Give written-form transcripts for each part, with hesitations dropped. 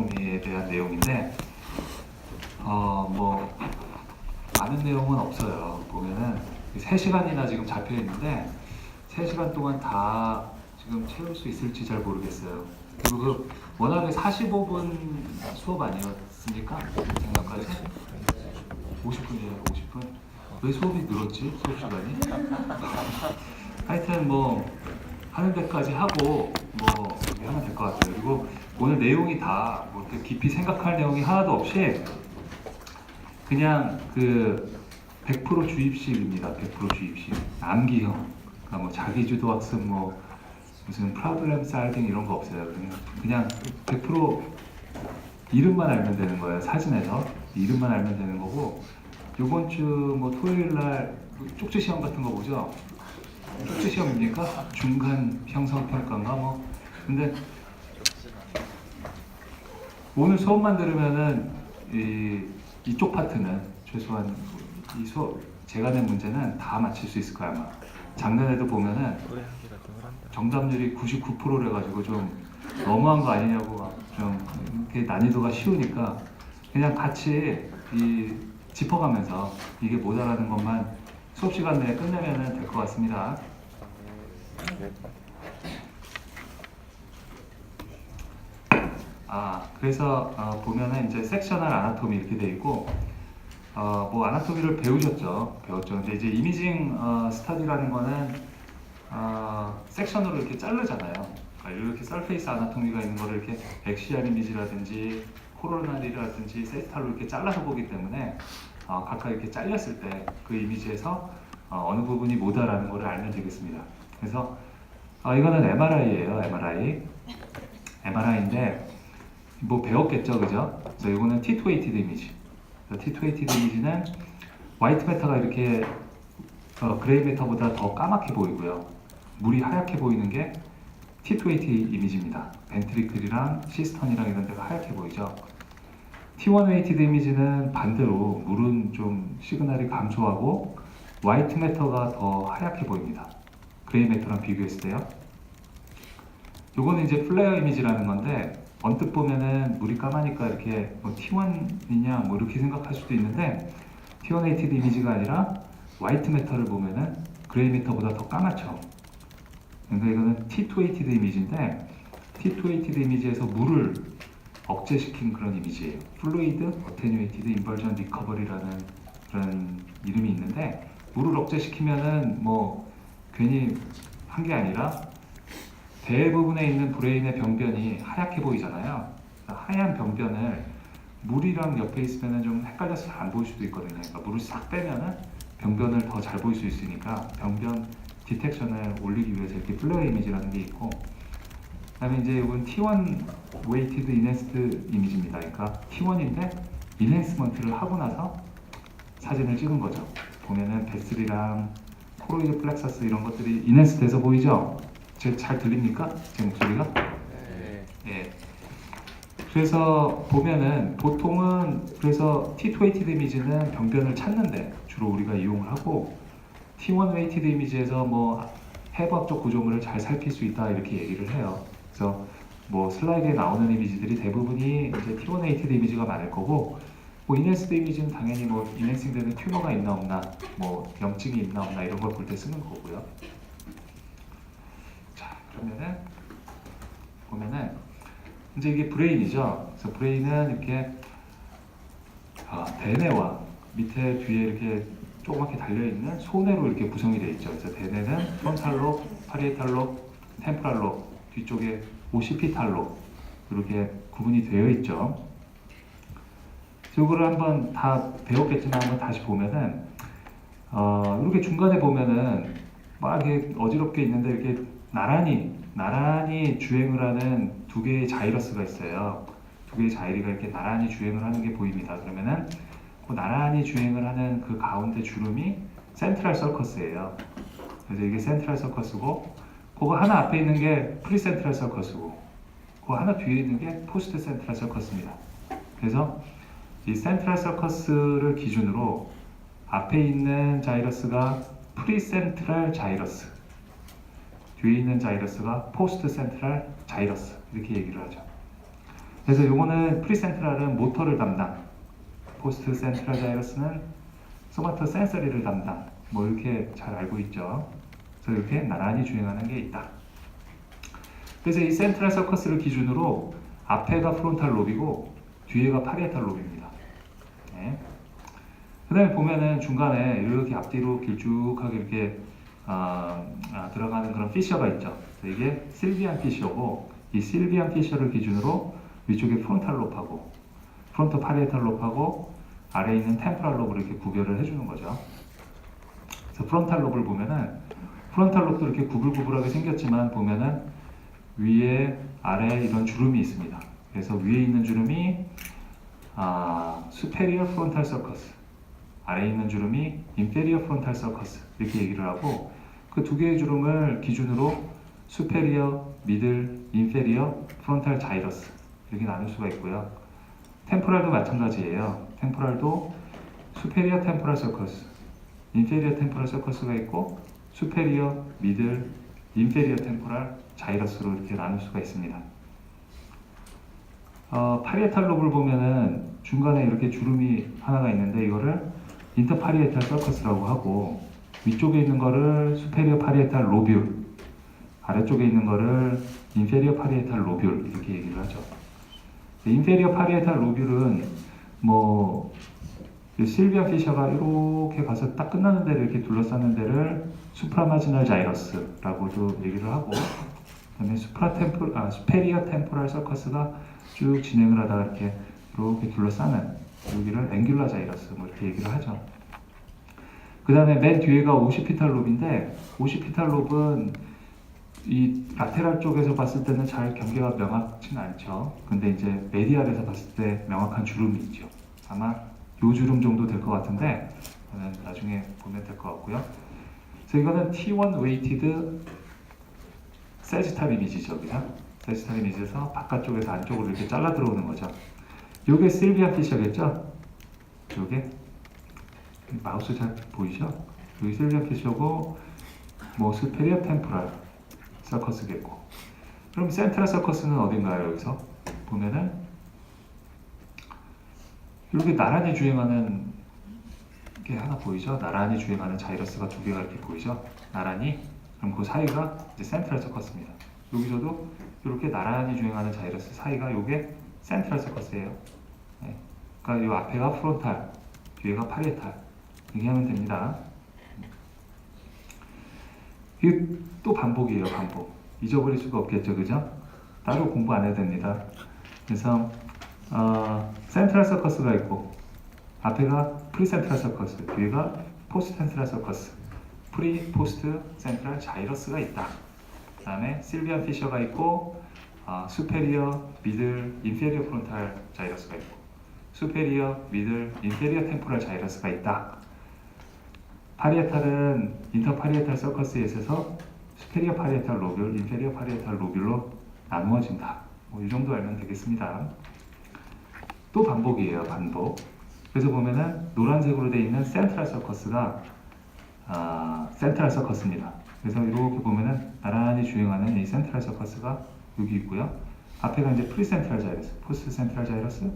아나토미에 대한 내용인데 뭐 많은 내용은 없어요. 보면은 3시간이나 지금 잡혀 있는데 3시간 동안 다 지금 채울 수 있을지 잘 모르겠어요. 그리고 워낙에 45분 수업 아니었습니까? 생각까지 50분이에요. 50분. 왜 수업이 늘었지? 수업 시간이? 하여튼 뭐 하는 데까지 하고 뭐 이렇게 하면 될 것 같아요. 그리고 오늘 내용이 다 뭐 이렇게 깊이 생각할 내용이 하나도 없이 그냥 그 100% 주입식입니다. 100% 주입식. 암기형. 그러니까 뭐 자기주도 학습 뭐 무슨 프로블렘 솔빙 이런 거 없어요. 그냥 100% 이름만 알면 되는 거예요. 사진에서 이름만 알면 되는 거고 요번 주 뭐 토요일 날 쪽지 시험 같은 거 보죠. 쪽지 시험입니까? 중간 형성 평가인가 뭐. 근데 오늘 수업만 들으면은 이쪽 파트는 최소한 이 수업 제가 낸 문제는 다 맞힐 수 있을 거야 아마. 작년에도 보면은 정답률이 99%래 가지고 좀 너무한 거 아니냐고 좀 이렇게 난이도가 쉬우니까 그냥 같이 짚어가면서 이게 모자라는 것만 수업 시간 내에 끝내면 될 것 같습니다. 그래서 보면은 이제 섹셔널 아나토미 이렇게 돼 있고 뭐 아나토미를 배우셨죠. 근데 이제 이미징 스터디라는 거는 섹션으로 이렇게 자르잖아요. 그러니까 이렇게 서페이스 아나토미가 있는 거를 이렇게 엑시알 이미지라든지 코로나리라든지 세스탈로 이렇게 잘라서 보기 때문에 각각 이렇게 잘렸을 때 그 이미지에서 어느 부분이 뭐다라는 거를 알면 되겠습니다. 그래서 이거는 MRI예요. MRI인데 뭐 배웠겠죠, 그죠? 그래서 이거는 T280 이미지. T280 이미지는 화이트 매터가 이렇게 그레이 매터보다 더 까맣게 보이고요. 물이 하얗게 보이는 게 T280 이미지입니다. 벤트리클이랑 시스턴이랑 이런 데가 하얗게 보이죠. T180 이미지는 반대로 물은 좀 시그널이 감소하고 화이트 매터가 더 하얗게 보입니다. 그레이 매터랑 비교했을 때요. 요거는 이제 플레어 이미지라는 건데 언뜻 보면은 물이 까마니까 이렇게 뭐 T1이냐 뭐 이렇게 생각할 수도 있는데 T180 이미지가 아니라 화이트 매터를 보면은 그레이 매터보다 더 까맣죠. 그러니까 이거는 T280 이미지인데 T280 이미지에서 물을 억제시킨 그런 이미지예요. 플루이드 어테뉴에이티드 인버전 리커버리라는 그런 이름이 있는데 물을 억제시키면은 뭐 괜히 한 게 아니라 대부분에 있는 브레인의 병변이 하얗게 보이잖아요. 하얀 병변을 물이랑 옆에 있으면 좀 헷갈려서 잘 안 보일 수도 있거든요. 그러니까 물을 싹 빼면은 병변을 더 잘 보일 수 있으니까 병변 디텍션을 올리기 위해서 이렇게 플레어 이미지라는 게 있고, 그다음에 이제 이건 T1 웨이티드 인핸스드 이미지입니다. 그러니까 T1인데 인핸스먼트를 하고 나서 사진을 찍은 거죠. 보면은 베슬이랑 코로이드 플렉서스 이런 것들이 인핸스 돼서 보이죠? 잘 들립니까? 제 목소리가? 네. 예. 그래서 보면은 보통은 그래서 T280 이미지는 병변을 찾는데 주로 우리가 이용을 하고 T1 웨이티드 이미지에서 뭐 해부학적 구조물을 잘 살필 수 있다 이렇게 얘기를 해요. 그래서 뭐 슬라이드에 나오는 이미지들이 대부분이 이제 T1 웨이티드 이미지가 많을 거고 뭐 인핸스드 이미지는 당연히 뭐 인핸싱 되는 튜머가 있나 없나 뭐 염증이 있나 없나 이런 걸 볼 때 쓰는 거고요. 그러면은 보면은 이제 이게 브레인이죠. 그래서 브레인은 이렇게 대뇌와 밑에 뒤에 이렇게 조그맣게 달려 있는 소뇌로 이렇게 구성이 되어 있죠. 그래서 대뇌는 프론탈로, 파리에탈로, 템포랄로, 뒤쪽에 오시피탈로 이렇게 구분이 되어 있죠. 이거를 한번 다 배웠겠지만 한번 다시 보면은 이렇게 중간에 보면은 막 이렇게 어지럽게 있는데 이렇게 나란히 주행을 하는 두 개의 자이러스가 있어요. 두 개의 자이리가 이렇게 나란히 주행을 하는 게 보입니다. 그러면은 그 나란히 주행을 하는 그 가운데 주름이 센트럴 서커스예요. 그래서 이게 센트럴 서커스고, 그거 하나 앞에 있는 게 프리센트럴 서커스고, 그거 하나 뒤에 있는 게 포스트 센트럴 서커스입니다. 그래서 이 센트럴 서커스를 기준으로 앞에 있는 자이러스가 프리센트럴 자이러스, 뒤에 있는 자이러스가 포스트 센트럴 자이러스 이렇게 얘기를 하죠. 그래서 요거는 프리센트럴은 모터를 담당, 포스트 센트럴 자이러스는 소마토 센서리를 담당, 뭐 이렇게 잘 알고 있죠. 그래서 이렇게 나란히 주행하는 게 있다. 그래서 이 센트럴 서커스를 기준으로 앞에가 프론탈 로비고 뒤에가 파리에탈 로비입니다. 네. 그 다음에 보면은 중간에 이렇게 앞뒤로 길쭉하게 이렇게 들어가는 그런 피셔가 있죠. 이게 실비안 피셔고, 이 실비안 피셔를 기준으로 위쪽에 프론탈 롭하고 프론토 파리에탈 롭하고 아래에 있는 템포랄 롭을 이렇게 구별을 해주는 거죠. 그래서 프론탈 롭을 보면은 프론탈 롭도 이렇게 구불구불하게 생겼지만 보면은 위에 아래에 이런 주름이 있습니다. 그래서 위에 있는 주름이 superior frontal sulcus, 아래에 있는 주름이 inferior frontal sulcus 이렇게 얘기를 하고, 그 두 개의 주름을 기준으로 superior, middle, inferior frontal gyrus 이렇게 나눌 수가 있고요. 템포랄도 마찬가지예요. 템포랄도 superior temporal sulcus, inferior temporal sulcus가 있고 superior, middle, inferior temporal gyrus로 이렇게 나눌 수가 있습니다. 파리에탈 롭을 보면은 중간에 이렇게 주름이 하나가 있는데 이거를 인터파리에탈 서커스라고 하고, 위쪽에 있는 거를 수페리어 파리에탈 로뷸, 아래쪽에 있는 거를 인페리어 파리에탈 로뷸 이렇게 얘기를 하죠. 인페리어 파리에탈 로뷸는 뭐 실비안 피셔가 이렇게 가서 딱 끝나는 데를 이렇게 둘러싸는 데를 수프라마지널 자이러스라고도 얘기를 하고, 그다음에 수페리어 템포랄 서커스가 쭉 진행을 하다가 이렇게 둘러싸는 여기를 앵귤라 자이러스 뭐 이렇게 얘기를 하죠. 그 다음에 맨 뒤에가 오시피탈 롭인데, 오시피탈 롭은 이 라테랄 쪽에서 봤을 때는 잘 경계가 명확치는 않죠. 근데 이제 메디알에서 봤을 때 명확한 주름이 있죠. 아마 요 주름 정도 될 것 같은데 나중에 보면 될 것 같고요. 그래서 이거는 T1 웨이티드 세지탈 이미지죠. 그냥 세지탈 이미지에서 바깥쪽에서 안쪽으로 이렇게 잘라 들어오는 거죠. 요게 실비안 피셔겠죠? 요게 마우스 잘 보이죠? 여기 실비안 피셔고 뭐 스페리어 템포랄 서커스겠고, 그럼 센트럴 서커스는 어딘가요? 여기서 보면은 이렇게 나란히 주행하는 게 하나 보이죠? 나란히 주행하는 자이러스가 두 개가 이렇게 보이죠? 나란히. 그럼 그 사이가 이제 센트럴 서커스입니다. 여기서도 이렇게 나란히 주행하는 자이러스 사이가 이게 센트럴 서커스예요. 네. 그러니까 이 앞에가 프론탈, 뒤에가 파리에탈 이렇게 하면 됩니다. 이게 또 반복이에요. 반복. 잊어버릴 수가 없겠죠, 그죠? 따로 공부 안 해도 됩니다. 그래서 센트럴 서커스가 있고, 앞에가 프리센트럴 서커스, 뒤에가 포스트 센트럴 서커스, 프리 포스트 센트럴 자이러스가 있다. 그 다음에 실비안 피셔가 있고, 수페리어, 미들, 인페리어 프론탈 자이러스가 있고, 수페리어, 미들, 인페리어 템포럴 자이러스가 있다. 파리에탈은 인터파리에탈 서커스에 있어서 수페리어 파리에탈 로뷸, 인페리어 파리에탈 로뷸로 나누어진다. 뭐 이 정도 알면 되겠습니다. 또 반복이에요. 반복. 그래서 보면은 노란색으로 되어 있는 센트럴 서커스가 센트럴 서커스입니다. 그래서 이렇게 보면은 나란히 주행하는 이 센트럴 서커스가 여기 있고요. 앞에가 이제 프리센트럴 자이러스, 포스트 센트럴 자이러스,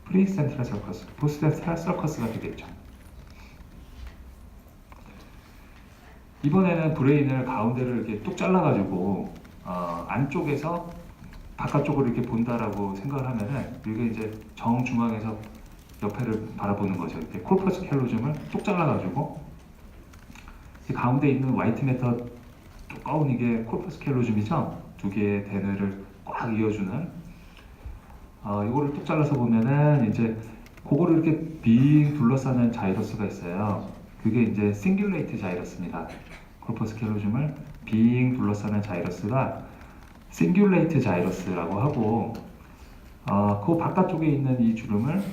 프리센트럴 서커스, 포스트 센트럴 서커스가 되겠죠. 이번에는 브레인을 가운데를 이렇게 뚝 잘라가지고 안쪽에서 바깥쪽으로 이렇게 본다라고 생각을 하면은 이게 이제 정중앙에서 옆에를 바라보는 거죠. 이렇게 코퍼스 캘로즘을 뚝 잘라가지고 가운데 있는 화이트 매터 두꺼운 이게 코퍼스 캘로즘이죠. 두 개의 대뇌를 꽉 이어주는 이거를 뚝 잘라서 보면은 이제 그거를 이렇게 빙 둘러싸는 자이러스가 있어요. 그게 이제 싱귤레이트 자이러스입니다. 코퍼스 캘로즘을 빙 둘러싸는 자이러스가 싱귤레이트 자이러스라고 하고, 그 바깥쪽에 있는 이 주름을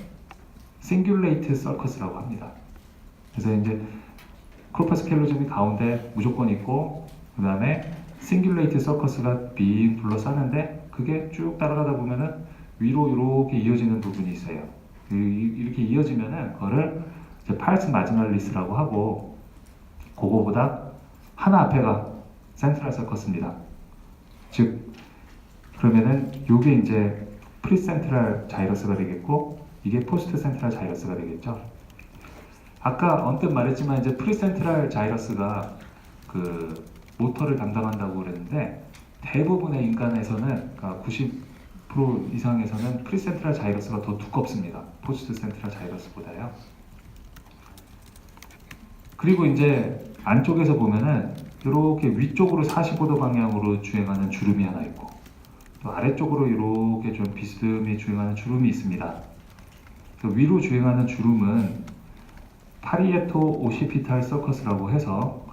싱귤레이트 서커스라고 합니다. 그래서 이제 코퍼스 캘로즘이 가운데 무조건 있고, 그 다음에 싱귤레이트 서커스가 빙 둘러싸는데 그게 쭉 따라가다 보면은 위로 이렇게 이어지는 부분이 있어요. 이렇게 이어지면은 그거를 팔스 마지널리스라고 하고, 그거보다 하나 앞에가 센트럴 서커스입니다. 즉 그러면은 요게 이제 프리센트럴 자이러스가 되겠고 이게 포스트 센트럴 자이러스가 되겠죠. 아까 언뜻 말했지만 이제 프리센트럴 자이러스가 그 모터를 담당한다고 그랬는데 대부분의 인간에서는 그러니까 90% 이상에서는 프리센트럴 자이러스가 더 두껍습니다. 포스트 센트럴 자이러스보다요. 그리고 이제 안쪽에서 보면은 이렇게 위쪽으로 45도 방향으로 주행하는 주름이 하나 있고 또 아래쪽으로 이렇게 좀 비스듬히 주행하는 주름이 있습니다. 그 위로 주행하는 주름은 파리에토 오시피탈 서커스라고 해서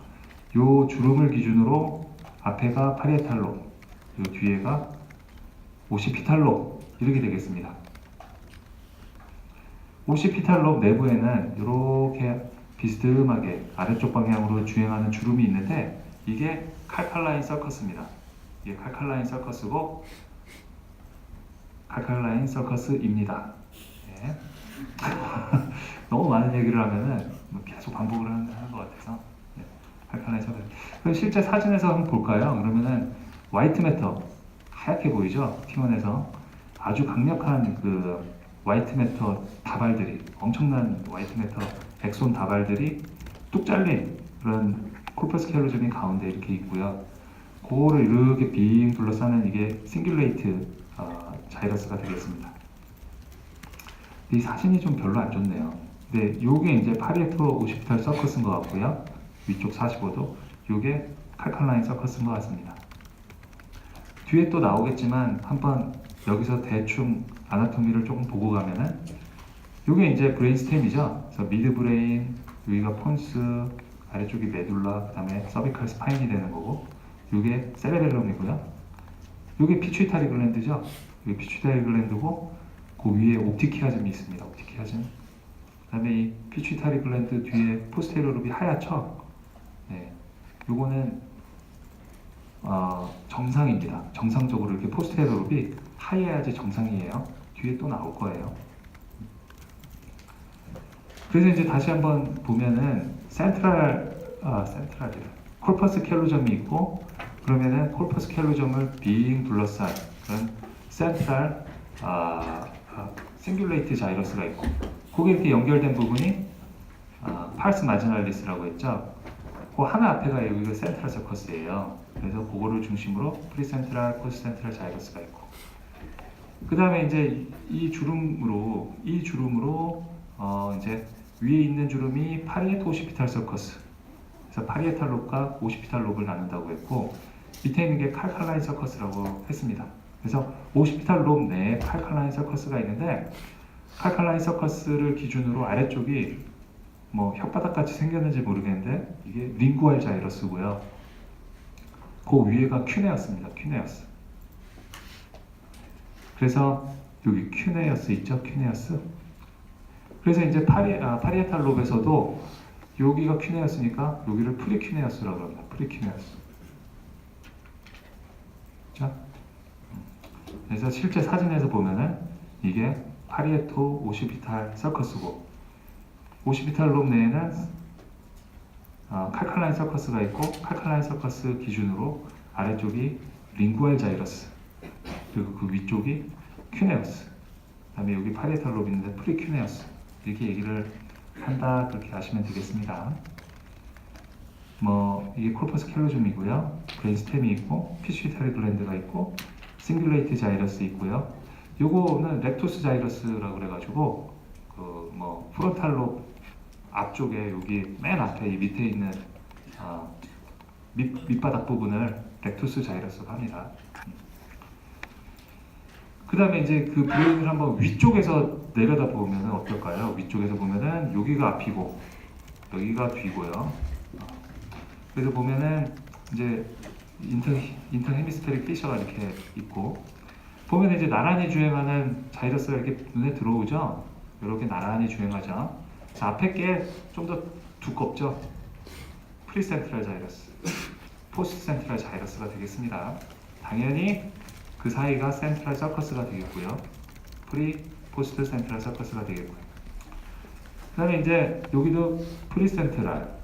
요 주름을 기준으로 앞에가 파리에탈 로, 요 뒤에가 오시피탈 로 이렇게 되겠습니다. 오시피탈 로 내부에는 이렇게 비스듬하게 아래쪽 방향으로 주행하는 주름이 있는데 이게 칼칼라인 서커스입니다. 이게 칼칼라인 서커스고 칼칼라인 서커스입니다. 네. 너무 많은 얘기를 하면은 계속 반복을 하는 것 같아서 네. 칼칼라인 서커스. 그럼 실제 사진에서 한번 볼까요? 그러면은 화이트 매터 하얗게 보이죠? T1에서 아주 강력한 그 화이트 매터 다발들이 엄청난 화이트 매터 엑손 다발들이 뚝 잘린 그런 코퍼스 캘로즘이 가운데 이렇게 있고요. 그거를 이렇게 빙 둘러싸는 이게 싱귤레이트 자이러스가 되겠습니다. 이 사진이 좀 별로 안 좋네요. 근데 요게 이제 파리에토 오시피탈 서커스인 것 같고요. 위쪽 45도. 요게 칼칼라인 서커스인 것 같습니다. 뒤에 또 나오겠지만 한번 여기서 대충 아나토미를 조금 보고 가면은 요게 이제 브레인 스템이죠. 그래서 미드 브레인, 여기가 폰스, 아래쪽이 메둘라, 그 다음에 서비컬 스파인이 되는 거고 요게 세레벨럼이고요. 요게 피추이타리 글랜드죠. 요게 피추이타리 글랜드고 그 위에 옵티키아즘이 있습니다. 옵티키아즘. 그 다음에 이 피추이타리 글랜드 뒤에 포스테리어 룹이 하얗죠. 네, 요거는 정상입니다. 정상적으로 이렇게 포스테리어 룹이 하얘야지 정상이에요. 뒤에 또 나올 거예요. 그래서 이제 다시 한번 보면은 센트랄 콜퍼스 캘로점이 있고 그러면은 콜퍼스 캘로점을 빙 둘러싼 그런 센트랄 싱귤레이트 자이러스가 있고 그게 이렇게 연결된 부분이 팔스 마지널리스라고 했죠. 그 하나 앞에가 여기가 센트럴 서커스예요. 그래서 그거를 중심으로 프리센트랄, 포스센트랄 자이러스가 있고 그 다음에 이제 이 주름으로 이제 위에 있는 주름이 파리에토 오시피탈 서커스. 그래서 파리에탈 롭과 오시피탈 롭을 나눈다고 했고 밑에 있는 게 칼칼라인 서커스라고 했습니다. 그래서 오시피탈 롭 내에 칼칼라인 서커스가 있는데 칼칼라인 서커스를 기준으로 아래쪽이 뭐 혓바닥 같이 생겼는지 모르겠는데 이게 링구알 자이러스고요. 그 위에가 큐네어스입니다. 큐네어스. 그래서 여기 큐네어스 있죠? 큐네어스. 그래서 이제 파리에탈 롭에서도 여기가 큐네어스니까 여기를 프리큐네어스라고 합니다. 프리큐네어스. 자, 그래서 실제 사진에서 보면은 이게 파리에토 오시피탈 서커스고 오시피탈 롭 내에는 칼칼라인 서커스가 있고 칼칼라인 서커스 기준으로 아래쪽이 링구알 자이러스 그리고 그 위쪽이 큐네어스 그 다음에 여기 파리에탈 롭이 있는데 프리큐네어스 이렇게 얘기를 한다 그렇게 아시면 되겠습니다. 뭐 이게 콜퍼스 캘로즘이고요. 브레인 스템이 있고 피추이타리 글랜드가 있고 싱귤레이트 자이러스 있고요. 요거는 렉토스 자이러스라고 그래가지고 그 뭐 프론탈 롭 앞쪽에 여기 맨 앞에 이 밑에 있는 밑바닥 부분을 렉토스 자이러스가 합니다. 그 다음에 이제 그 브레인을 한번 위쪽에서 내려다 보면 어떨까요? 위쪽에서 보면은 여기가 앞이고 여기가 뒤고요. 그래서 보면은 이제 인터 헤미스페릭 피셔가 이렇게 있고 보면 이제 나란히 주행하는 자이러스가 이렇게 눈에 들어오죠. 이렇게 나란히 주행하죠. 자, 앞에 게 좀 더 두껍죠. 프리센트럴 자이러스, 포스트 센트럴 자이러스가 되겠습니다. 당연히 그 사이가 센트럴 서커스가 되겠고요. 포스트 센트럴 서커스가 되겠고요. 그 다음에 이제 여기도 프리센트럴,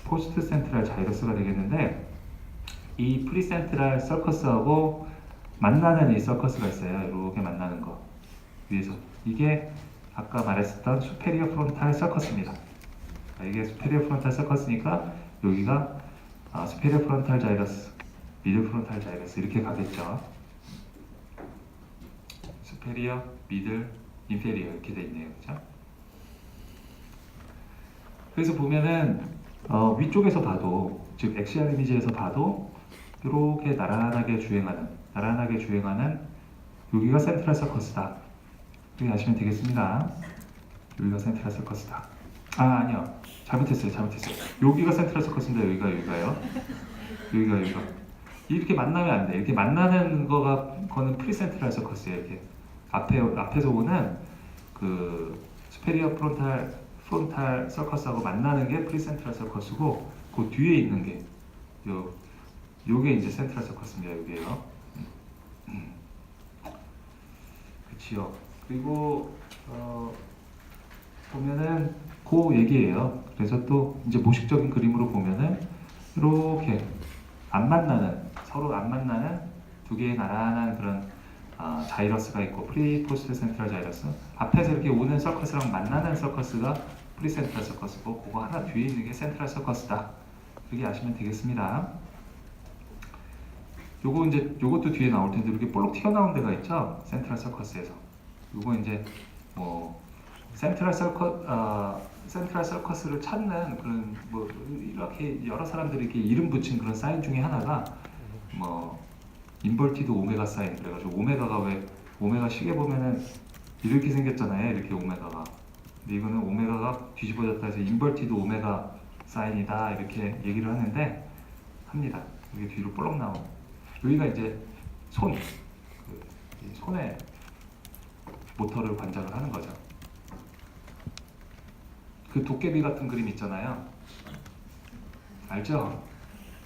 포스트 센트럴 자이러스가 되겠는데 이 프리센트럴 서커스하고 만나는 이 서커스가 있어요. 이렇게 만나는 거 위에서 이게 아까 말했었던 수페리어 프론탈 서커스입니다. 이게 수페리어 프론탈 서커스니까 여기가 수페리어 프론탈 자이러스, 미들 프론탈 자이러스 이렇게 가겠죠. 수페리어, 미들, 인페리어 이렇게 돼 있네요, 그죠? 그래서 보면은 위쪽에서 봐도, 즉 엑시알 이미지에서 봐도 이렇게 나란하게 주행하는 여기가 센트럴 서커스다. 이렇게 아시면 되겠습니다. 여기가 센트럴 서커스다. 아니요, 잘못했어요. 여기가 센트럴 서커스인데 여기가요. 여기가 이렇게 만나면 안 돼. 이렇게 만나는 거는 프리센트럴 서커스예요. 이렇게 앞에서 오는 그 수페리어 프론탈 서커스하고 만나는 게 프리센트럴 서커스고, 그 뒤에 있는 게 요게 이제 센트럴 서커스입니다. 여기에요. 그치요. 그리고 보면은 그 얘기예요. 그래서 또 이제 모식적인 그림으로 보면은 이렇게 서로 안 만나는 두 개의 나란한 그런 자이러스가 있고, 프리 포스트 센트럴 자이러스, 앞에서 이렇게 오는 서커스랑 만나는 서커스가 프리 센트럴 서커스고, 그거 하나 뒤에 있는 게 센트럴 서커스다. 그렇게 아시면 되겠습니다. 요것도 뒤에 나올 텐데 이렇게 볼록 튀어나온 데가 있죠, 센트럴 서커스에서. 요거 이제 뭐 센트럴 서커스를 찾는 그런 뭐 이렇게 여러 사람들이 이렇게 이름 붙인 그런 사인 중에 하나가 뭐 인버티드 오메가 사인, 그래가지고 오메가가 왜 오메가 식에 보면은 이렇게 생겼잖아요, 이렇게 오메가가. 근데 이거는 오메가가 뒤집어졌다 해서 인버티드 오메가 사인이다 이렇게 얘기를 합니다. 이게 뒤로 볼록 나온. 여기가 이제 손의 모터를 관장을 하는 거죠. 그 도깨비 같은 그림 있잖아요. 알죠?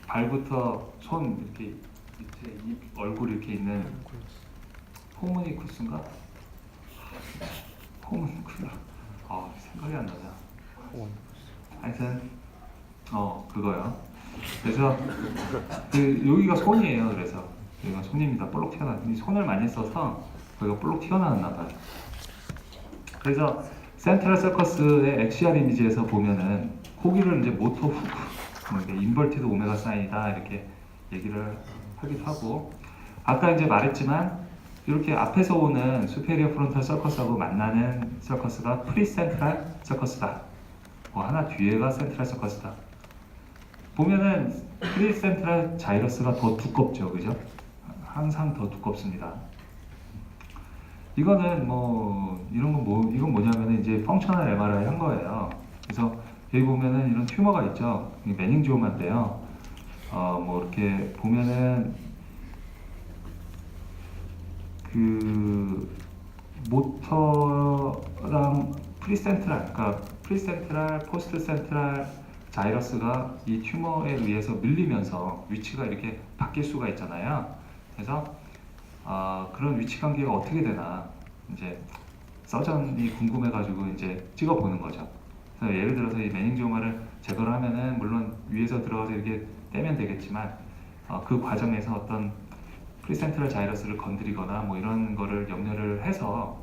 발부터 손 이렇게 밑에 입, 얼굴 이렇게 있는 호무니쿠스인가? 호무니쿠스. 생각이 안 나냐. 하여튼 그거요. 그래서 여기가 손이에요. 그래서 여기가 손입니다. 볼록 튀어나온. 손을 많이 써서 거기가 볼록 튀어나왔나 봐요. 그래서 센트럴 서커스의 엑시알 이미지에서 보면은 거기를 이제 모터 후크, 인버티드 오메가 사인이다 이렇게 얘기를 하기도 하고, 아까 이제 말했지만 이렇게 앞에서 오는 수페리어 프론탈 서커스하고 만나는 서커스가 프리 센트럴 서커스다. 하나 뒤에가 센트럴 서커스다. 보면은 프리 센트럴 자이러스가 더 두껍죠, 그죠? 항상 더 두껍습니다. 이거는 이건 뭐냐면은 이제 펑셔널 MRI 한 거예요. 그래서 여기 보면은 이런 튜머가 있죠. 메닝지오마인데요. 이렇게 보면은 그 모터랑 프리센트럴, 그러니까 프리센트럴, 포스트 센트럴 자이러스가 이 튜머에 의해서 밀리면서 위치가 이렇게 바뀔 수가 있잖아요. 그래서 그런 위치 관계가 어떻게 되나 이제 서전이 궁금해가지고 이제 찍어보는 거죠. 그래서 예를 들어서 이 메닝지오마를 제거를 하면은 물론 위에서 들어가서 이렇게 떼면 되겠지만 그 과정에서 어떤 프리센트럴 자이러스를 건드리거나 뭐 이런 거를 염려를 해서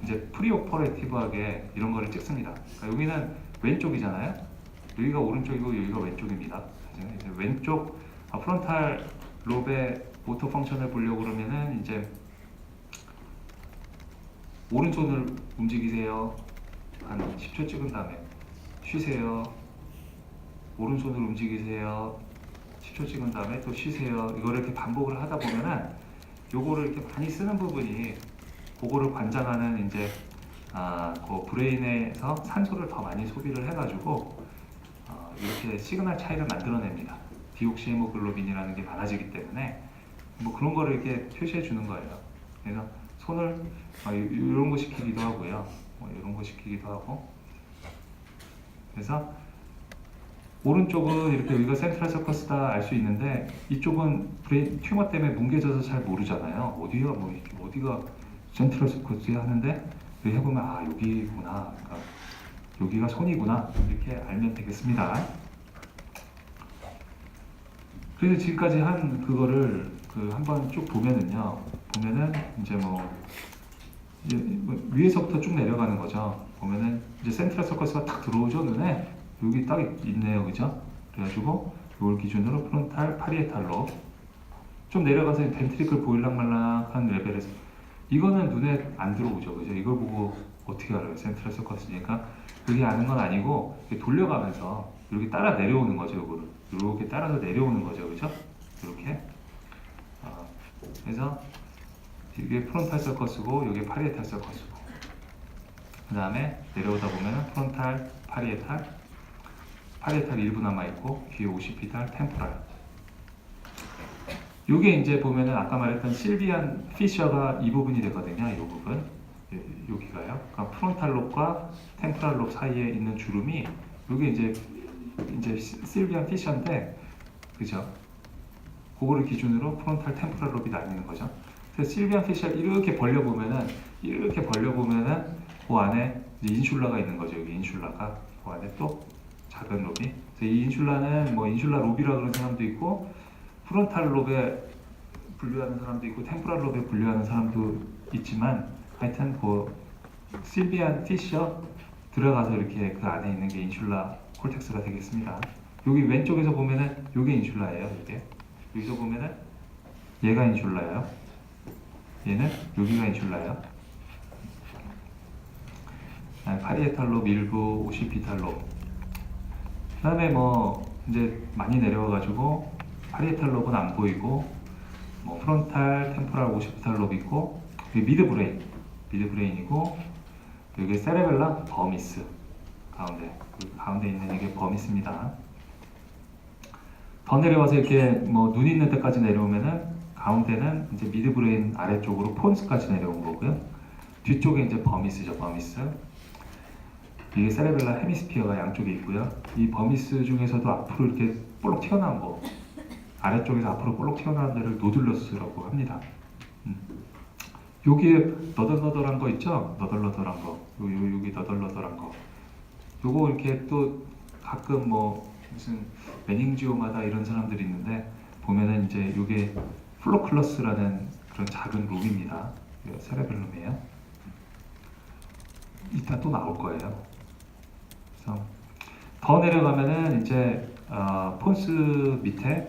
이제 프리오퍼레이티브하게 이런 거를 찍습니다. 그러니까 여기는 왼쪽이잖아요. 여기가 오른쪽이고 여기가 왼쪽입니다. 이제 왼쪽 프론탈 롭의 모터 펑션을 보려고 그러면은 이제 오른손을 움직이세요. 한 10초 찍은 다음에 쉬세요. 오른손을 움직이세요. 10초 찍은 다음에 또 쉬세요. 이거를 이렇게 반복을 하다 보면은 요거를 이렇게 많이 쓰는 부분이 그거를 관장하는 이제 그 브레인에서 산소를 더 많이 소비를 해가지고 이렇게 시그널 차이를 만들어냅니다. 디옥시헤모글로빈이라는 게 많아지기 때문에 뭐 그런 거를 이렇게 표시해 주는 거예요. 그래서 손을 이런 거 시키기도 하고요. 이런 거 시키기도 하고. 그래서 오른쪽은 이렇게 여기가 센트럴 서커스다 알 수 있는데 이쪽은 브레인 튜머 때문에 뭉개져서 잘 모르잖아요. 어디가 센트럴 서커스야 하는데 여기 해보면 여기구나. 그러니까 여기가 손이구나 이렇게 알면 되겠습니다. 그래서 지금까지 한 그거를 그 한번 쭉 보면은요. 보면은 이제 이제 위에서부터 쭉 내려가는 거죠. 보면은 이제 센트럴 서커스가 탁 들어오죠 눈에. 여기 딱 있네요, 그죠? 그래가지고 이걸 기준으로 프론탈 파리에탈로 좀 내려가서 벤트리클 보일락말락한 레벨에서 이거는 눈에 안 들어오죠, 그죠? 이걸 보고 어떻게 알아요? 센트럴 서커스니까 그게 아는 건 아니고 돌려가면서 이렇게 따라 내려오는 거죠, 이거를 이렇게 따라서 내려오는 거죠, 그죠? 이렇게. 그래서 이게 프론탈 서커스고 이게 파리에탈 서커스고 그 다음에 내려오다 보면 프론탈 파리에탈 일부 남아있고 뒤에 오시피탈 템포랄. 요게 이제 보면은 아까 말했던 실비안 피셔가 이 부분이 되거든요. 이 부분 여기가요. 그러니까 프론탈 롭과 템포랄 롭 사이에 있는 주름이 요게 이제 실비안 피셔인데 그죠? 그거를 기준으로 프론탈 템포랄 롭이 나뉘는 거죠. 그래서 실비안 피셔 이렇게 벌려보면은 그 안에 이제 인슐라가 있는 거죠. 여기 인슐라가 그 안에 또 작은 롭이. 그래서 이 인슐라는 인슐라 롭이라 그러는 사람도 있고 프론탈 롭에 분류하는 사람도 있고 템포랄 롭에 분류하는 사람도 있지만 하여튼 실비안 피셔 들어가서 이렇게 그 안에 있는 게 인슐라 콜텍스가 되겠습니다. 여기 왼쪽에서 보면은 이게 인슐라예요. 이게 여기서 보면은 얘가 인슐라예요. 얘는 여기가 인슐라예요. 파리에탈 롭 일부 오시피탈 롭. 그다음에 이제 많이 내려와가지고 파리에탈 롭은 안 보이고 프론탈, 템포랄, 오시피탈 롭 있고 미드브레인이고 여기 세레벨라 버미스 가운데 있는 이게 버미스입니다. 더 내려와서 이렇게 눈 있는 데까지 내려오면은 가운데는 이제 미드브레인 아래쪽으로 폰스까지 내려온 거고요. 뒤쪽에 이제 버미스죠, 버미스. 이게 세레벨라 헤미스피어가 양쪽에 있고요. 이 버미스 중에서도 앞으로 이렇게 볼록 튀어나온 거, 아래쪽에서 앞으로 볼록 튀어나온 데를 노들러스라고 합니다. 여기에 너덜너덜한 거 있죠? 너덜너덜한 거. 여기 너덜너덜한 거. 요거 이렇게 또 가끔 무슨 메닝지오마다 이런 사람들이 있는데 보면은 이제 요게 플로클러스라는 그런 작은 룸입니다. 세레벨룸이에요. 이따 또 나올 거예요. 그래서 더 내려가면은 이제 폰스 밑에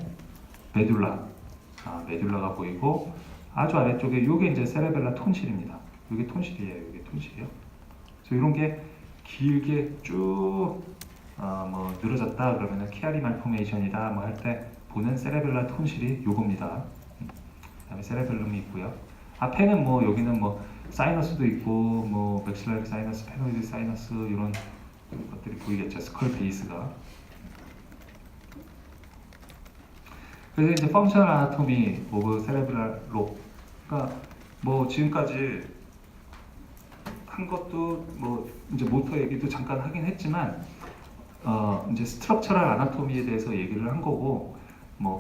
메듈라가 보이고 아주 아래쪽에 이게 이제 세레벨라 톤실입니다. 이게 톤실이에요. 이게 톤실이요. 그래서 이런 게 길게 쭉 늘어졌다 그러면은 키아리 말포메이션이다 할 때 보는 세레벨라 톤실이 요겁니다. 그다음에 세레벨룸이 있고요. 앞에는 여기는 사이너스도 있고 맥실라리 사이너스, 페노이드 사이너스 이런 것들이 보이겠죠. 스컬 베이스가. 그래서 이제 펑셔널 아나토미 오브 세레브랄 롭. 그러니까 지금까지 한 것도 이제 모터 얘기도 잠깐 하긴 했지만 이제 스트럭처럴 아나토미에 대해서 얘기를 한 거고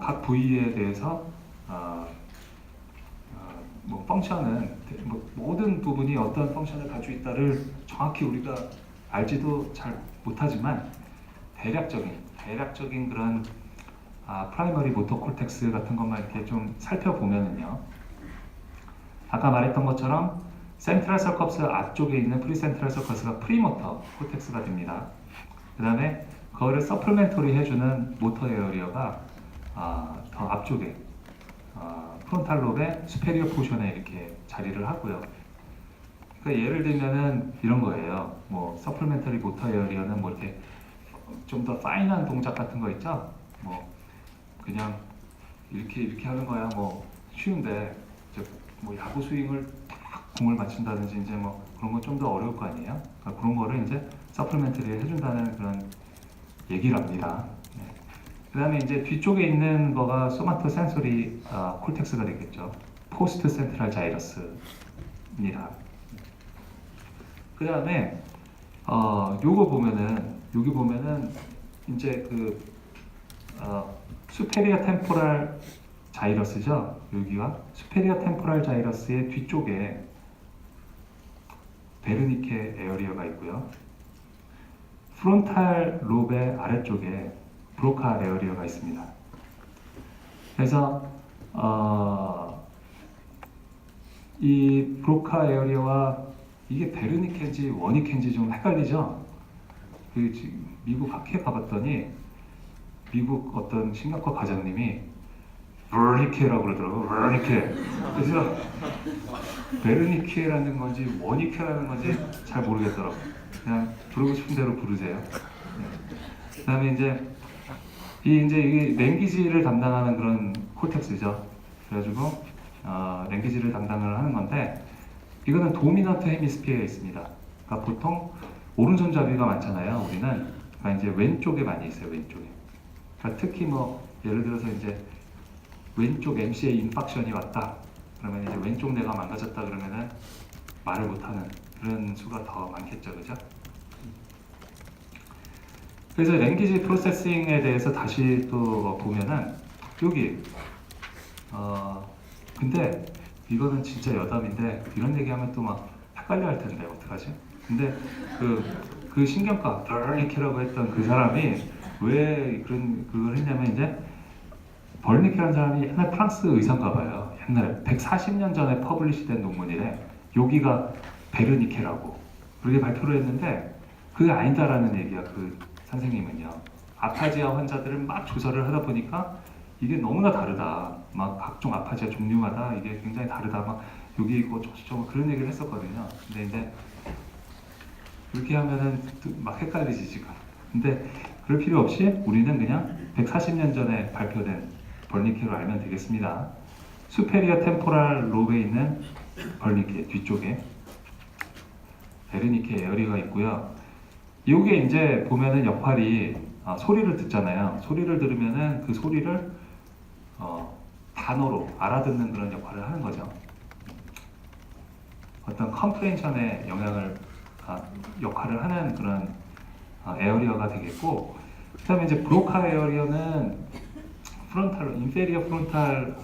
각 부위에 대해서 펑션은 모든 부분이 어떤 펑션을 가지고 있다를 정확히 우리가 알지도 잘 못하지만 대략적인 그런 프라이머리 모터 콜텍스 같은 것만 이렇게 좀 살펴보면은요. 아까 말했던 것처럼 센트럴 서커스 앞쪽에 있는 프리센트럴 서커스가 프리모터 콜텍스가 됩니다. 그 다음에 그거를 서플멘토리 해주는 모터 에어리어가 더 앞쪽에 프론탈 롭의 수페리어 포션에 이렇게 자리를 하고요. 그러니까 예를 들면은 이런 거예요. 서플멘터리 모터 에어리어는 이렇게 좀 더 파인한 동작 같은 거 있죠? 그냥 이렇게 하는 거야 쉬운데 이제 야구 스윙을 딱 공을 맞춘다든지 이제 그런 건 좀 더 어려울 거 아니에요? 그러니까 그런 거를 이제 서플멘터리 해준다는 그런 얘기랍니다. 네. 그 다음에 이제 뒤쪽에 있는 거가 소마토 센소리 콜텍스가 되겠죠. 포스트 센트럴 자이러스입니다. 그 다음에 여기 보면은 이제 수페리어 템포랄 자이러스죠. 여기가 수페리어 템포랄 자이러스의 뒤쪽에 베르니케 에어리어가 있고요. 프론탈 롭의 아래쪽에 브로카 에어리어가 있습니다. 그래서 이 브로카 에어리어와 이게 베르니케인지 워니케인지 좀 헷갈리죠? 그 지금 미국 학회 가봤더니 미국 어떤 신경과 과장님이 베르니케라고 그러더라고. 베르니케. 그래서 베르니케라는 건지 워니케라는 건지 잘 모르겠더라고. 그냥 부르고 싶은 대로 부르세요. 그다음에 이제 이게 랭귀지를 담당하는 그런 콜텍스죠. 그래가지고 랭귀지를 담당을 하는 건데 이거는 도미넌트 헤미스피어에 있습니다. 그러니까 보통 오른손잡이가 많잖아요. 우리는 그러니까 이제 왼쪽에 많이 있어요. 왼쪽에. 그러니까 특히 뭐 예를 들어서 이제 왼쪽 MC의 인팍션이 왔다. 그러면 이제 왼쪽 뇌가 망가졌다 그러면은 말을 못하는 그런 수가 더 많겠죠, 그죠? 그래서 랭귀지 프로세싱에 대해서 다시 또 보면은 여기 근데 이거는 진짜 여담인데 이런 얘기하면 또 막 헷갈려 할 텐데 어떡하지? 근데 그 신경과 버니케라고 했던 그 사람이 왜 그걸 했냐면 이제 버니케라는 사람이 옛날 프랑스 의사인가 봐요. 옛날에 140년 전에 퍼블리시된 논문이래. 여기가 베르니케라고 그렇게 발표를 했는데 그게 아니다라는 얘기야. 그 선생님은요. 아파지아 환자들을 막 조사를 하다 보니까 이게 너무나 다르다. 막 각종 아파지아 종류마다 이게 굉장히 다르다. 막 여기 있고 저거 그런 얘기를 했었거든요. 근데 이제 그렇게 하면은 막 헷갈리지 지금. 근데 그럴 필요 없이 우리는 그냥 140년 전에 발표된 벌니케로 알면 되겠습니다. 수페리어 템포랄 로브에 있는 벌니케 뒤쪽에 베르니케 에어리가 있고요. 이게 이제 보면은 역할이 소리를 듣잖아요. 소리를 들으면은 그 소리를 단어로 알아듣는 그런 역할을 하는 거죠. 어떤 컴프레hension에 역할을 하는 그런 에어리어가 되겠고, 그다음에 이제 브로카 에어리어는 인페리어 프론탈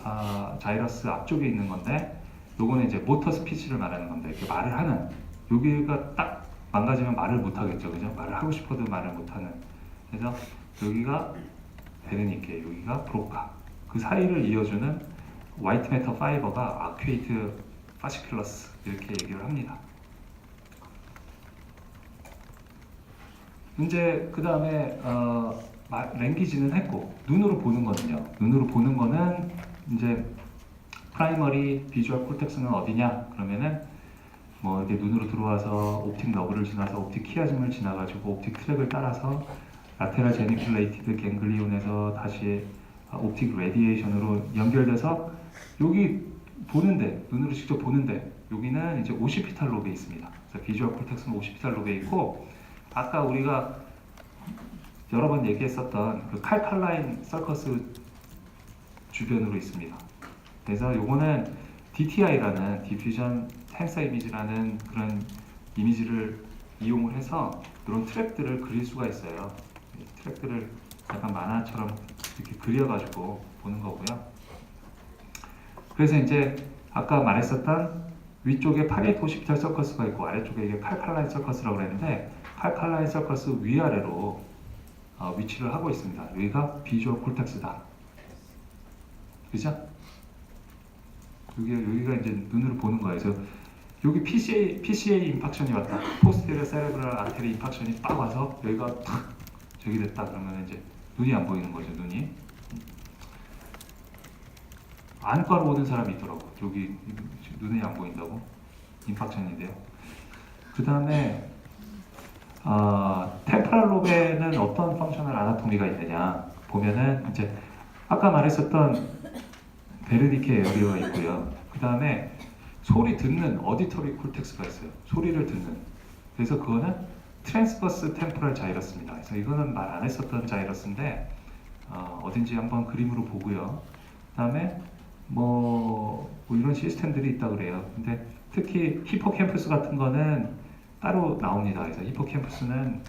자이러스 앞쪽에 있는 건데, 요거는 이제 모터 스피치를 말하는 건데, 이렇게 말을 하는 여기가 딱 망가지면 말을 못 하겠죠, 그죠? 말을 하고 싶어도 말을 못 하는. 그래서 여기가 베르니케, 여기가 브로카. 그 사이를 이어주는 화이트 매터 파이버가 아큐에이트 파시큘러스 이렇게 얘기를 합니다. 이제 그 다음에 랭귀지는 했고 눈으로 보는 거는요. 눈으로 보는 거는 이제 프라이머리 비주얼 콜텍스는 어디냐? 그러면은 뭐 이렇게 눈으로 들어와서 옵틱 너브를 지나서 옵틱 키아즘을 지나가지고 옵틱 트랙을 따라서 라테랄 제니큘레이티드 갱글리온에서 다시 옵틱 레디에이션으로 연결돼서 여기 보는데 눈으로 직접 보는데 여기는 이제 오시피탈 로브에 있습니다. 그래서 비주얼 콜텍스는 오시피탈 로브에 있고 아까 우리가 여러 번 얘기했었던 그 칼칼라인 서커스 주변으로 있습니다. 그래서 요거는 DTI라는 디퓨전 텐서 이미지라는 그런 이미지를 이용을 해서 이런 트랙들을 그릴 수가 있어요. 트랙들을 약간 만화처럼 이렇게 그려가지고 보는 거고요. 그래서 이제 아까 말했었던 위쪽에 파리에토 오시피탈 서커스가 있고 아래쪽에 이게 칼칼라인 서커스라고 그랬는데 칼칼라인 서커스 위아래로 위치를 하고 있습니다. 여기가 비주얼 콜텍스다. 그죠? 여기가 이제 눈으로 보는 거예요. 그래서 여기 PCA 임팍션이 왔다. 포스테리어 세레브랄 아테리 임팍션이 딱 와서 여기가 탁 저기 됐다. 그러면 이제 눈이 안 보이는 거죠. 눈이. 안과로 오는 사람이 있더라고. 여기 눈이 안 보인다고. 임팍션인데요. 그 다음에 템포랄 로베는 어떤 펑셔널 아나토미가 있느냐 보면은 이제 아까 말했었던 베르니케 에어리어가 있고요. 그 다음에 소리 듣는 어디터리 콜텍스가 있어요. 소리를 듣는. 그래서 그거는 트랜스버스 템포랄 자이러스입니다. 그래서 이거는 말 안 했었던 자이러스인데 어딘지 한번 그림으로 보고요. 그 다음에 뭐 이런 시스템들이 있다 그래요. 근데 특히 히포캠퍼스 같은 거는 따로 나옵니다. 그래서 히포캠퍼스는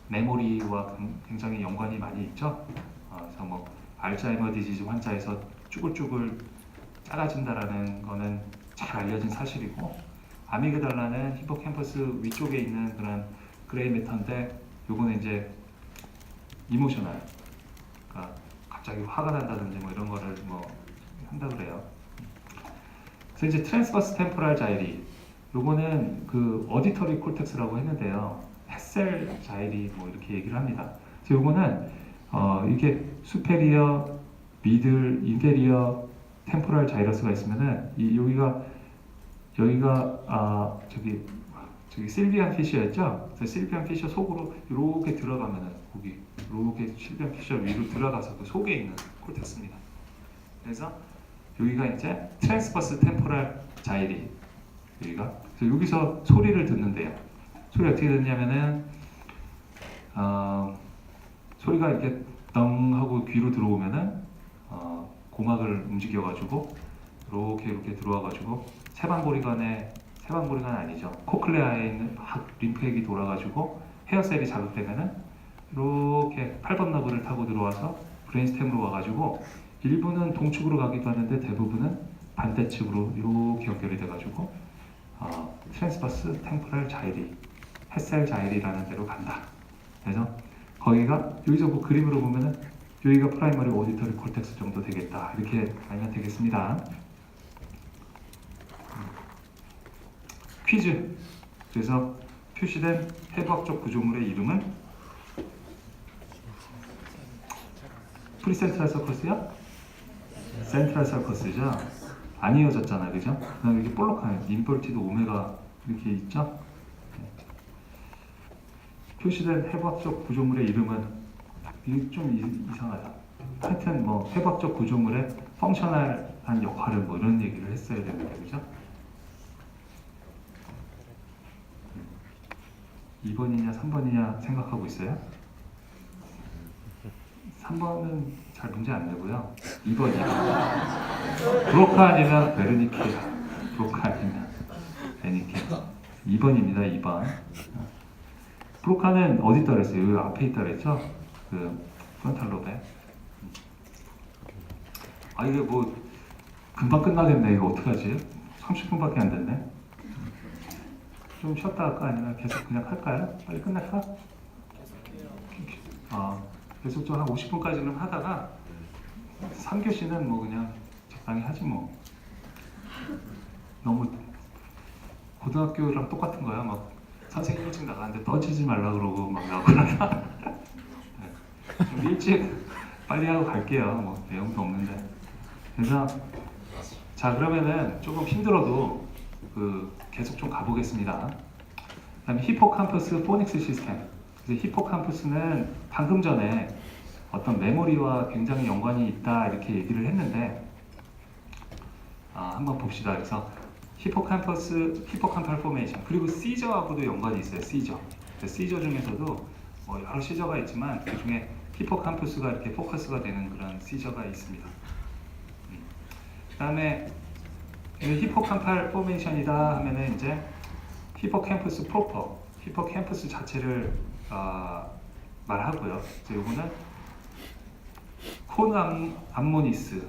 메모리와 굉장히 연관이 많이 있죠. 그래서 뭐 알츠하이머 디지즈 환자에서 쭈글쭈글 작아진다라는 거는 잘 알려진 사실이고 아미그달라는 히포캠퍼스 위쪽에 있는 그런 그레이 매터인데 요거는 이제 이모셔널, 그러니까 갑자기 화가 난다든지 뭐 이런 거를 뭐 한다 그래요. 그래서 이제 트랜스버스 템포럴 자이리, 요거는 그 어디터리 콜텍스라고 했는데요. 햇셀 자이리 뭐 이렇게 얘기를 합니다. 그래서 요거는 이게 수페리어, 미들, 인페리어 템포럴 자이러스가 있으면은 여기가 저기 실비안 피셔였죠? 그래서 실비안 피셔 속으로 이렇게 들어가면은 거기 이렇게 실비안 피셔 위로 들어가서 그 속에 있는 콜텍스입니다. 그래서 여기가 이제 트랜스버스 템포럴 자이리, 그래서 여기서 소리를 듣는데요. 소리 어떻게 듣냐면은 소리가 이렇게 덩 하고 귀로 들어오면은 고막을 움직여가지고 이렇게 들어와가지고 세방고리관 아니죠. 코클레아에 있는 림프액이 돌아가지고 헤어셀이 자극되면은 이렇게 8번 너브를 타고 들어와서 브레인스템으로 와가지고 일부는 동축으로 가기도 하는데 대부분은 반대측으로 이렇게 연결이 돼가지고 트랜스버스 템포럴 자이리, 햇셀 자이리라는 데로 간다. 그래서 거기가 여기서 뭐 그림으로 보면은 여기가 프라이머리 오디터리 콜텍스 정도 되겠다. 이렇게 알면 되겠습니다. 퀴즈. 그래서 표시된 해부학적 구조물의 이름은 프리센트럴 서커스야? 센트럴 서커스죠? 안 이어졌잖아, 그죠? 그다음에 이렇게 볼록한 인버티드 오메가 이렇게 있죠? 표시된 해부학적 구조물의 이름은 이게 좀 이상하다. 하여튼 뭐 해부학적 구조물의 펑셔널한 역할을 뭐 이런 얘기를 했어야 되는데, 그죠? 2번이냐 3번이냐 생각하고 있어요? 3번은 잘 문제 안 내고요. 2번이요. 브로카 아니면 베르니케, 브로카 아니면 베르니케. 2번입니다. 2번. 브로카는 어디 있다 그랬어요? 여기 앞에 있다 그랬죠? 그 프론탈 로베. 이게 뭐 금방 끝나겠네. 이거 어떡하지? 30분밖에 안 됐네. 좀 쉬었다 할까? 아니면 계속 그냥 할까요? 빨리 끝낼까? 계속 좀 한 50분까지는 하다가 3교시는 뭐 그냥 적당히 하지 뭐. 너무 고등학교랑 똑같은 거야. 막 선생님 일찍 나가는데 떠지지 말라 그러고 막 나오거나. 네. 좀 일찍 빨리 하고 갈게요. 뭐 내용도 없는데. 그래서 자, 그러면은 조금 힘들어도 계속 좀 가보겠습니다. 그다음에 히포캄퍼스 포닉스 시스템. 그래서 히포캄퍼스는 방금 전에 어떤 메모리와 굉장히 연관이 있다 이렇게 얘기를 했는데 한번 봅시다. 그래서 히포캄팔 포메이션, 그리고 시저하고도 연관이 있어요. 시저 중에서도 뭐 여러 시저가 있지만 그 중에 히포캄퍼스가 이렇게 포커스가 되는 그런 시저가 있습니다. 그다음에 히포캄팔 포메이션이다 하면은 이제 히포캠퍼스 프로퍼, 히포캠퍼스 자체를 말하고요. 그래서 요거는 콘 암모니스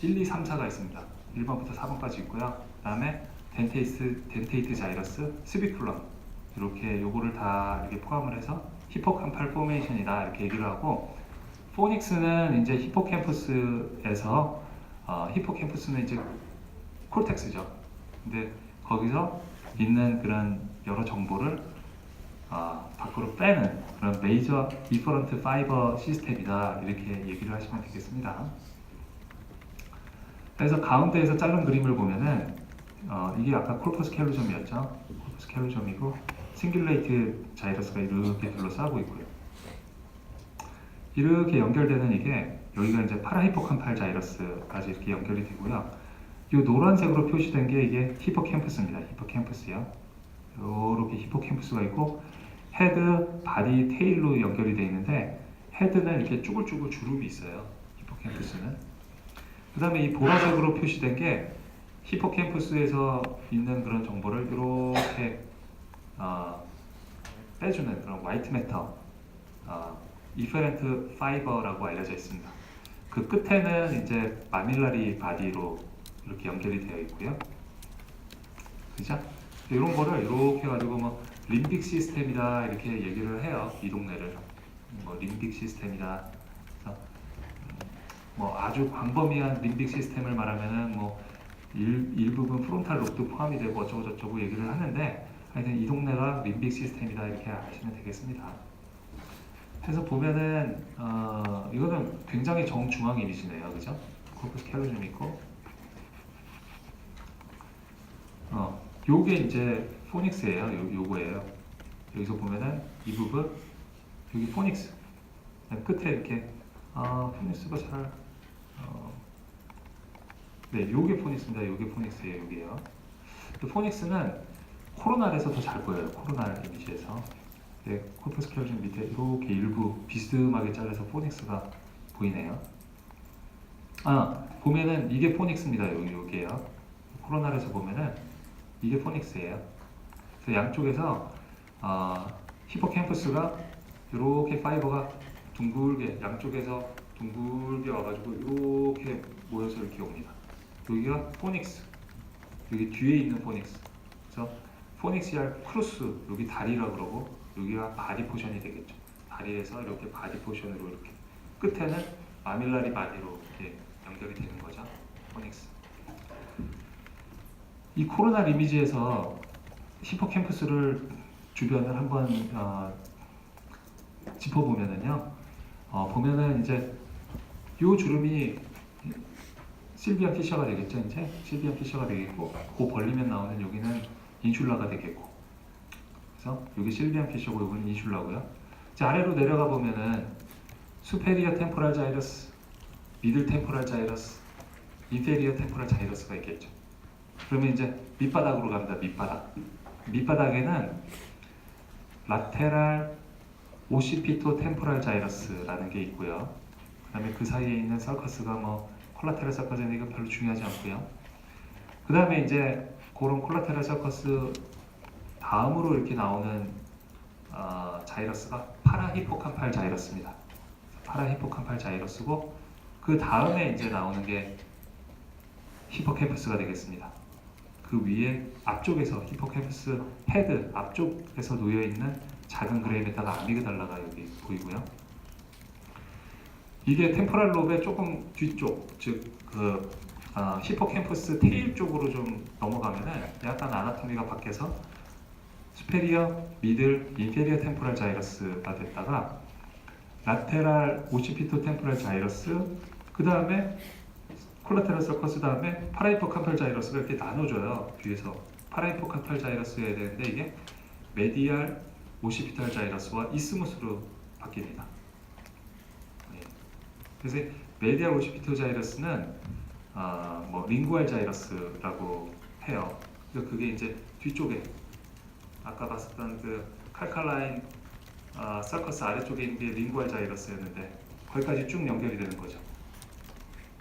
1, 2, 3, 4가 있습니다. 1번부터 4번까지 있고요. 그 다음에 덴테이트 자이러스, 스비큘럼, 이렇게 요거를 다 이렇게 포함을 해서 히포캄팔 포메이션이다 이렇게 얘기를 하고, 포닉스는 이제 히포캠퍼스에서 히포캠퍼스는 이제 콜텍스죠. 근데 거기서 있는 그런 여러 정보를 밖으로 빼는 그런 메이저 이퍼런트 파이버 시스템이다 이렇게 얘기를 하시면 되겠습니다. 그래서 가운데에서 자른 그림을 보면은 이게 아까 콜퍼스 캘루점이었죠. 콜퍼스 캘루점이고 싱귤레이트 자이러스가 이렇게 둘러싸고 있고요. 이렇게 연결되는 이게 여기가 이제 파라히포캄팔 자이러스까지 이렇게 연결이 되고요. 이 노란색으로 표시된 게 이게 히포캠퍼스입니다. 히포캠퍼스요. 이렇게 히포캠퍼스가 있고 헤드, 바디, 테일로 연결이 되어 있는데 헤드는 이렇게 쭈글쭈글 주름이 있어요. 히포캠퍼스는. 그 다음에 이 보라색으로 표시된 게 히포캠퍼스에서 있는 그런 정보를 이렇게 빼주는 그런 화이트 매터, 이페렌트 파이버라고 알려져 있습니다. 그 끝에는 이제 마밀라리 바디로 이렇게 연결이 되어 있고요. 그죠? 이런 거를 이렇게 가지고 뭐 림빅 시스템이다 이렇게 얘기를 해요. 이 동네를 뭐 림빅 시스템이다. 뭐 아주 광범위한 림빅 시스템을 말하면은 뭐 일부분 프론탈 롭도 포함이 되고 어쩌고 저쩌고 얘기를 하는데 하여튼 이 동네가 림빅 시스템이다 이렇게 아시면 되겠습니다. 그래서 보면은 이거는 굉장히 정중앙 이미지네요, 그죠? 코퍼스 캘로즘 있고, 요게 이제 포닉스예요. 요거예요. 여기서 보면은 이 부분 여기 포닉스 끝에 이렇게 포닉스가 잘 네, 요게 포닉스입니다. 요게 포닉스예요. 여기요. 포닉스는 코로날에서 더 잘 보여요. 코로날 이미지에서. 네, 코퍼스 캘로즘 밑에 이렇게 일부 비스듬하게 잘라서 포닉스가 보이네요. 보면은 이게 포닉스입니다. 여기요. 코로날에서 보면은 이게 포닉스예요. 그래서 양쪽에서 히포캠퍼스가 이렇게 파이버가 둥글게 양쪽에서 둥글게 와가지고 이렇게 모여서 이렇게 옵니다. 여기가 포닉스, 여기 뒤에 있는 포닉스. 그래서 포닉시알 크루스 여기 다리라 그러고 여기가 바디 포션이 되겠죠. 다리에서 이렇게 바디 포션으로 이렇게 끝에는 마밀라리 바디로 이렇게 연결이 되는 거죠. 포닉스. 이 코로나 이미지에서 히포캠퍼스를 주변을 한번 짚어보면은요, 보면은 이제 요 주름이 실비안 피셔가 되겠죠. 이제 실비안 피셔가 되겠고, 그 벌리면 나오는 여기는 인슐라가 되겠고, 그래서 여기 실비안 피셔고 여기는 인슐라고요. 자, 아래로 내려가 보면은 수페리어 템포랄 자이러스, 미들 템포랄 자이러스, 인페리어 템포랄 자이러스가 있겠죠. 그러면 이제 밑바닥으로 갑니다. 밑바닥. 밑바닥에는 라테랄 오시피토 템포랄 자이러스라는 게 있고요. 그 다음에 그 사이에 있는 서커스가 뭐 콜라테랄 서커스는 이건 별로 중요하지 않고요. 그 다음에 이제 그런 콜라테랄 서커스 다음으로 이렇게 나오는 자이러스가 파라히포캄팔 자이러스입니다. 파라히포캄팔 자이러스고 그 다음에 이제 나오는 게 히포캠퍼스가 되겠습니다. 그 위에 앞쪽에서 히포캠퍼스 헤드 앞쪽에서 놓여 있는 작은 그레이메타가 아미그달라가 여기 보이고요. 이게 템포랄 롭의 조금 뒤쪽, 즉 그 히포캠퍼스 테일 쪽으로 좀 넘어가면은 약간 아나토미가 바뀌어서 수페리어, 미들, 인페리어 템포랄 자이러스가 됐다가 라테랄 오시피토 템포랄 자이러스, 그 다음에 콜라테랄 서커스 다음에 파라히포캄팔 자이러스가 이렇게 나눠져요. 뒤에서 파라히포캄팔 자이러스여야 되는데 이게 메디알 오시피탈 자이러스와 이스무스로 바뀝니다. 네. 그래서 메디알 오시피탈 자이러스는 뭐 링구알 자이러스라고 해요. 그래서 그게 이제 뒤쪽에 아까 봤었던 그 칼칼라인 서커스 아래쪽에 있는 게 링구알 자이러스였는데 거기까지 쭉 연결이 되는 거죠.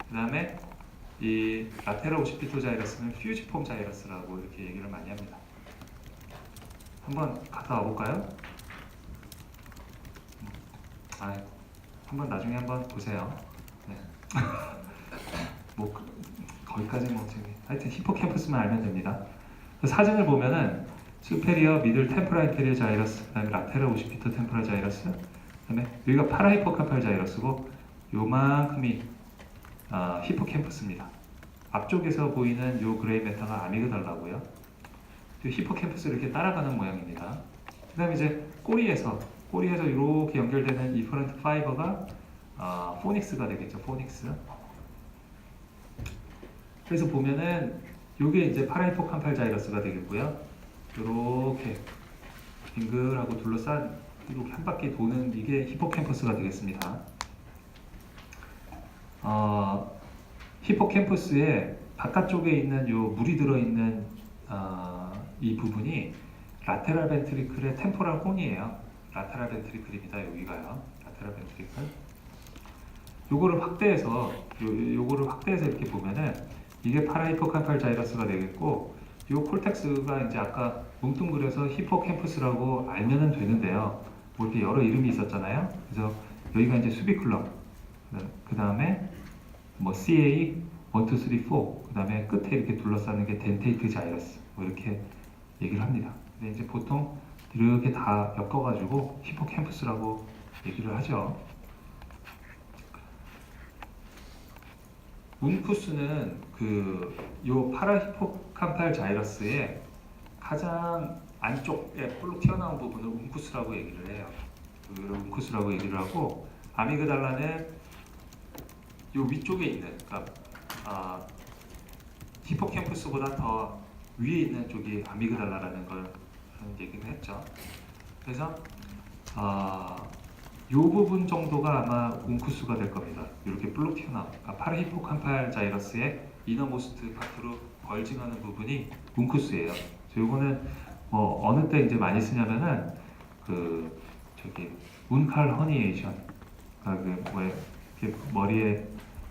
그 다음에 이 라테랄 오시피토 자이러스는 퓨지폼 자이러스라고 이렇게 얘기를 많이 합니다. 한번 갔다 와볼까요? 한번 나중에 한번 보세요. 네. 뭐 거기까지 뭐 저기 하여튼 히포캠퍼스만 알면 됩니다. 사진을 보면은 수페리어, 미들 템포랄 인페리어 자이러스, 그다음에 라테랄 오시피토 템포랄 자이러스, 그다음에 여기가 파라히포캄팔 자이러스고 요만큼이 히포캠퍼스입니다. 앞쪽에서 보이는 요 그레이 메타가 아미그달라고요. 히포캠퍼스를 이렇게 따라가는 모양입니다. 그 다음에 이제 꼬리에서 이렇게 연결되는 이퍼런트 파이버가 포닉스가 되겠죠. 포닉스. 그래서 보면은 요게 이제 파라히포캄팔 자이러스가 되겠고요. 요렇게 빙글하고 둘러싼 이렇게 한 바퀴 도는 이게 히포캠퍼스가 되겠습니다. 히포캠퍼스의 바깥쪽에 있는 요 물이 들어있는 이 부분이 라테랄 벤트리클의 템포랄 혼이에요. 라테랄 벤트리클입니다. 여기가요. 라테랄 벤트리클. 요거를 확대해서 이렇게 보면은 이게 파라히포캄팔 자이러스가 되겠고 요 콜텍스가 이제 아까 뭉뚱그려서 히포캠퍼스라고 알면은 되는데요. 뭐 이렇게 여러 이름이 있었잖아요. 그래서 여기가 이제 수비클럼, 그 다음에 뭐 CA 1, 2, 3, 4, 그 다음에 끝에 이렇게 둘러싸는 게 덴테이트 자이러스, 뭐 이렇게 얘기를 합니다. 근데 이제 보통 이렇게 다 엮어가지고 히포캠퍼스라고 얘기를 하죠. 뭉쿠스는 요 파라히포캄팔 자이러스의 가장 안쪽에 볼록 튀어나온 부분을 뭉쿠스라고 얘기를 해요. 여기를 뭉쿠스라고 얘기를 하고, 아미그달라는 요 위쪽에 있는, 그러니까 히포캠퍼스보다 더 위에 있는 쪽이 아미그달라라는 걸 얘기를 했죠. 그래서 요 부분 정도가 아마 뭉쿠스가 될 겁니다. 이렇게 볼록 튀어나온, 그러니까 파라히포캄팔 자이러스의 이너모스트 파트로 벌징하는 부분이 뭉쿠스예요. 요거는 어느 때 이제 많이 쓰냐면은 저기 문칼 허니에이션, 그러니까 이렇게 머리에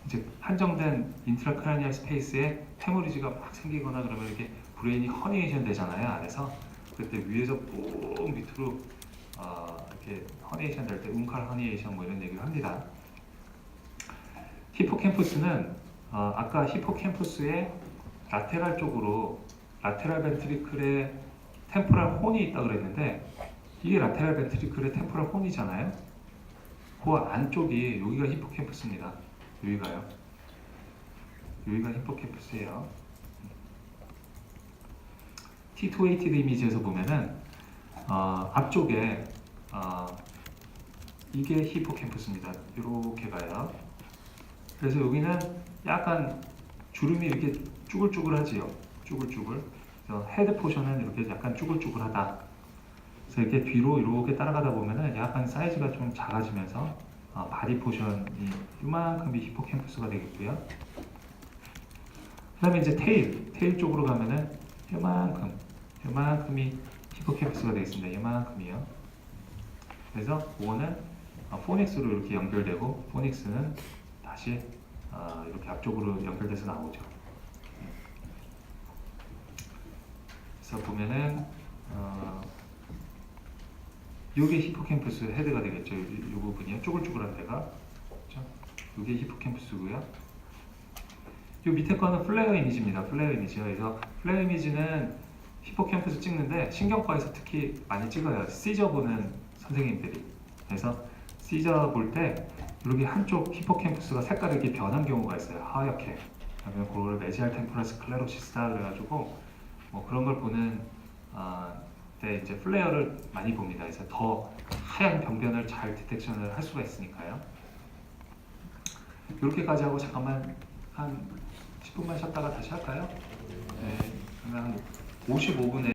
이제 한정된 인트라크라니얼 스페이스에 헤모리지가 막 생기거나 그러면 이렇게 브레인이 허니에이션 되잖아요, 안에서. 그때 위에서 쭉 밑으로 이렇게 허니에이션 될 때 운칼 허니에이션 뭐 이런 얘기를 합니다. 히포캠퍼스는 아까 히포캠퍼스의 라테랄 쪽으로 라테랄 벤트리클에 템포랄 혼이 있다 그랬는데, 이게 라테랄 벤트리클의 템포랄 혼이잖아요. 그 안쪽이 여기가 히포캠퍼스입니다. 여기가요. 여기가 히포캠퍼스예요. T280 이미지에서 보면은 앞쪽에 이게 히포캠퍼스입니다. 이렇게 가요. 그래서 여기는 약간 주름이 이렇게 쭈글쭈글하지요. 쭈글쭈글. 그래서 헤드 포션은 이렇게 약간 쭈글쭈글하다. 그래서 이렇게 뒤로 이렇게 따라가다 보면은 약간 사이즈가 좀 작아지면서 바디 포션이 이만큼이 히포캠퍼스가 되겠고요. 그 다음에 이제 테일 쪽으로 가면은 이만큼이 히포캠퍼스가 되겠습니다. 이만큼이요. 그래서 그거는 포닉스로 이렇게 연결되고, 포닉스는 다시 이렇게 앞쪽으로 연결돼서 나오죠. 그래서 보면은 이게 히포캠퍼스 헤드가 되겠죠. 이 부분이요. 쭈글쭈글한 데가. 그렇죠? 이게 히포캠퍼스고요. 이 밑에 거는 플레어 이미지입니다. 플레어 이미지요. 그래서 플레어 이미지는 히포캠퍼스 찍는데 신경과에서 특히 많이 찍어요. 시저 보는 선생님들이. 그래서 시저 볼 때 여기 한쪽 히포캠퍼스가 색깔이 이렇게 변한 경우가 있어요. 하얗게. 그러면 그걸 메지알 템포럴 스클레로시스다 그래가지고 뭐 그런 걸 보는 때 이제 플레어를 많이 봅니다. 그래서 더 하얀 병변을 잘 디텍션을 할 수가 있으니까요. 이렇게까지 하고 잠깐만 한 10분만 쉬었다가 다시 할까요? 네, 한 55분에